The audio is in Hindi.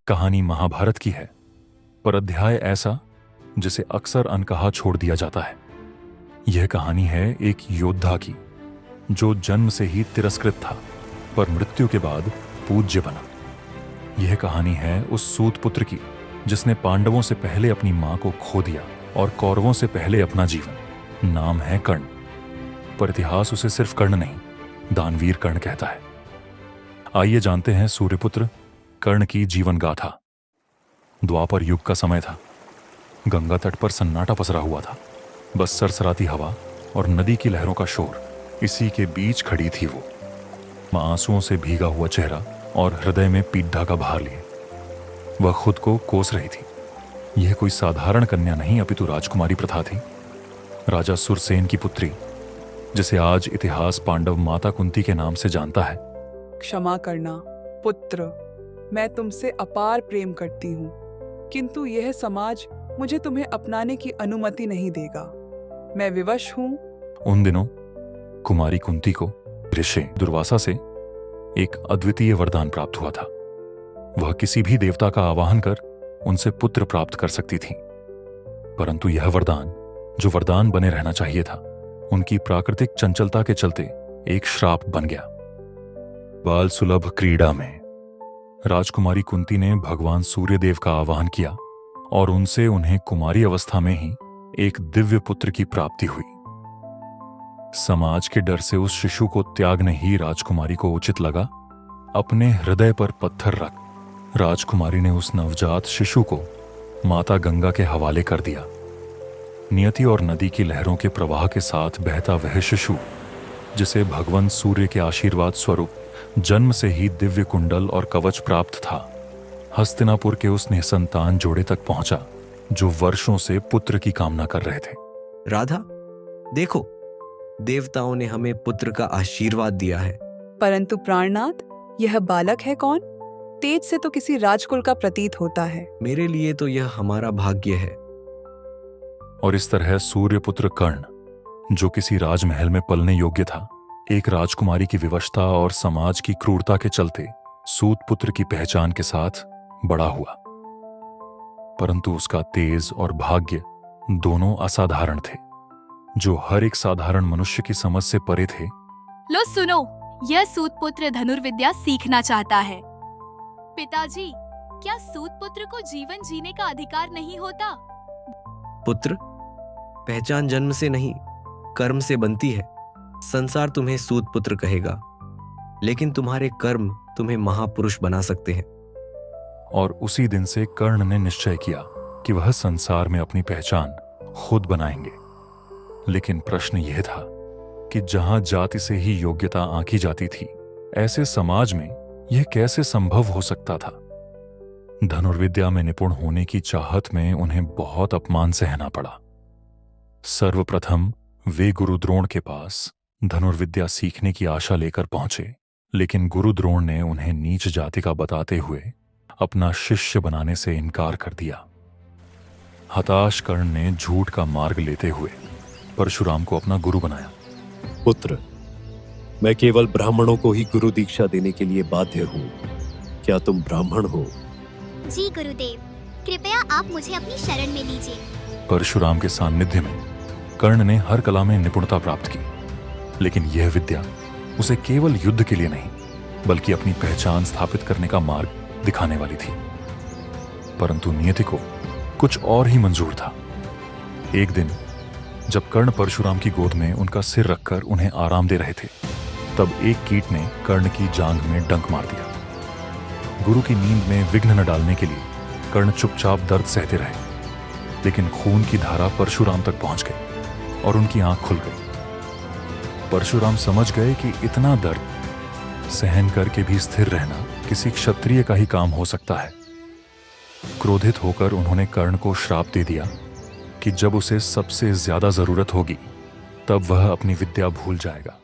कहानी महाभारत की है, पर अध्याय ऐसा जिसे अक्सर अनकहा छोड़ दिया जाता है। यह कहानी है एक योद्धा की जो जन्म से ही तिरस्कृत था, पर मृत्यु के बाद पूज्य बना। यह कहानी है उस सूत पुत्र की जिसने पांडवों से पहले अपनी मां को खो दिया और कौरवों से पहले अपना जीवन। नाम है कर्ण, पर इतिहास उसे सिर्फ कर्ण नहीं, दानवीर कर्ण कहता है। आइए जानते हैं सूर्यपुत्र कर्ण की जीवन गाथा। द्वापर युग का समय था। गंगा तट पर सन्नाटा पसरा हुआ था। बस सरसराती हवा और नदी की लहरों का शोर, इसी के बीच खड़ी थी वो, आंसुओं से भीगा हुआ चेहरा और हृदय में पीड़ा का भार लिए। वह खुद को कोस रही थी। यह कोई साधारण कन्या नहीं, अपितु राजकुमारी प्रथा थी। राजा सुरसेन की पुत्री, जिसे आज इतिहास पांडव माता कुंती के नाम से जानता है। क्षमा करना पुत्र, मैं तुमसे अपार प्रेम करती हूँ, किंतु यह समाज मुझे तुम्हें अपनाने की अनुमति नहीं देगा। मैं विवश हूँ। उन दिनों कुमारी कुंती को ऋषि दुर्वासा से एक अद्वितीय वरदान प्राप्त हुआ था। वह किसी भी देवता का आवाहन कर उनसे पुत्र प्राप्त कर सकती थी, परंतु यह वरदान, जो वरदान बने रहना चाहिए था, उनकी प्राकृतिक चंचलता के चलते एक श्राप बन गया। बाल सुलभ क्रीड़ा में राजकुमारी कुंती ने भगवान सूर्यदेव का आवाहन किया और उनसे उन्हें कुमारी अवस्था में ही एक दिव्य पुत्र की प्राप्ति हुई। समाज के डर से उस शिशु को त्यागने ही राजकुमारी को उचित लगा। अपने हृदय पर पत्थर रख राजकुमारी ने उस नवजात शिशु को माता गंगा के हवाले कर दिया। नियति और नदी की लहरों के प्रवाह के साथ बहता वह शिशु, जिसे भगवान सूर्य के आशीर्वाद स्वरूप जन्म से ही दिव्य कुंडल और कवच प्राप्त था, हस्तिनापुर के उस निसंतान जोड़े तक पहुंचा जो वर्षों से पुत्र की कामना कर रहे थे। राधा, देखो, देवताओं ने हमें पुत्र का आशीर्वाद दिया है। परंतु प्राणनाथ, यह बालक है कौन? तेज से तो किसी राजकुल का प्रतीत होता है। मेरे लिए तो यह हमारा भाग्य है। और इस तरह सूर्यपुत्र कर्ण, जो किसी राजमहल में पलने योग्य था, एक राजकुमारी की विवशता और समाज की क्रूरता के चलते सूत पुत्र की पहचान के साथ बड़ा हुआ। परंतु उसका तेज और भाग्य दोनों असाधारण थे, जो हर एक साधारण मनुष्य की समझ से परे थे। लो सुनो, यह सूतपुत्र धनुर्विद्या सीखना चाहता है। पिताजी, क्या सूतपुत्र को जीवन जीने का अधिकार नहीं होता? पुत्र, पहचान जन्म से नहीं, कर्म से बनती है। संसार तुम्हें सूतपुत्र कहेगा, लेकिन तुम्हारे कर्म तुम्हें महापुरुष बना सकते हैं। और उसी दिन से कर्ण ने निश्चय किया कि वह संसार में अपनी पहचान खुद बनाएंगे। लेकिन प्रश्न यह था कि जहां जाति से ही योग्यता आंकी जाती थी, ऐसे समाज में यह कैसे संभव हो सकता था? धनुर्विद्या में निपुण होने की चाहत में उन्हें बहुत अपमान सहना पड़ा। सर्वप्रथम वे गुरु द्रोण के पास धनुर्विद्या सीखने की आशा लेकर पहुंचे, लेकिन गुरु द्रोण ने उन्हें नीच जाति का बताते हुए अपना शिष्य बनाने से इनकार कर दिया। हताश कर्ण ने झूठ का मार्ग लेते हुए परशुराम को अपना गुरु बनाया। पुत्र, मैं केवल ब्राह्मणों को ही गुरु दीक्षा देने के लिए बाध्य हूँ। क्या तुम ब्राह्मण हो? जी गुरुदेव, कृपया आप मुझे अपनी शरण में लीजिए। परशुराम के सानिध्य में कर्ण ने हर कला में निपुणता प्राप्त की, लेकिन यह विद्या उसे केवल युद्ध के लिए नहीं, बल्कि अपनी पहचान स्थापित करने का मार्ग दिखाने वाली थी। परंतु नियति को कुछ और ही मंजूर था। एक दिन जब कर्ण परशुराम की गोद में उनका सिर रखकर उन्हें आराम दे रहे थे, तब एक कीट ने कर्ण की जांघ में डंक मार दिया। गुरु की नींद में विघ्न न डालने के लिए कर्ण चुपचाप दर्द सहते रहे, लेकिन खून की धारा परशुराम तक पहुंच गई और उनकी आंख खुल गई। परशुराम समझ गए कि इतना दर्द सहन करके भी स्थिर रहना किसी क्षत्रिय का ही काम हो सकता है। क्रोधित होकर उन्होंने कर्ण को श्राप दे दिया कि जब उसे सबसे ज्यादा जरूरत होगी, तब वह अपनी विद्या भूल जाएगा।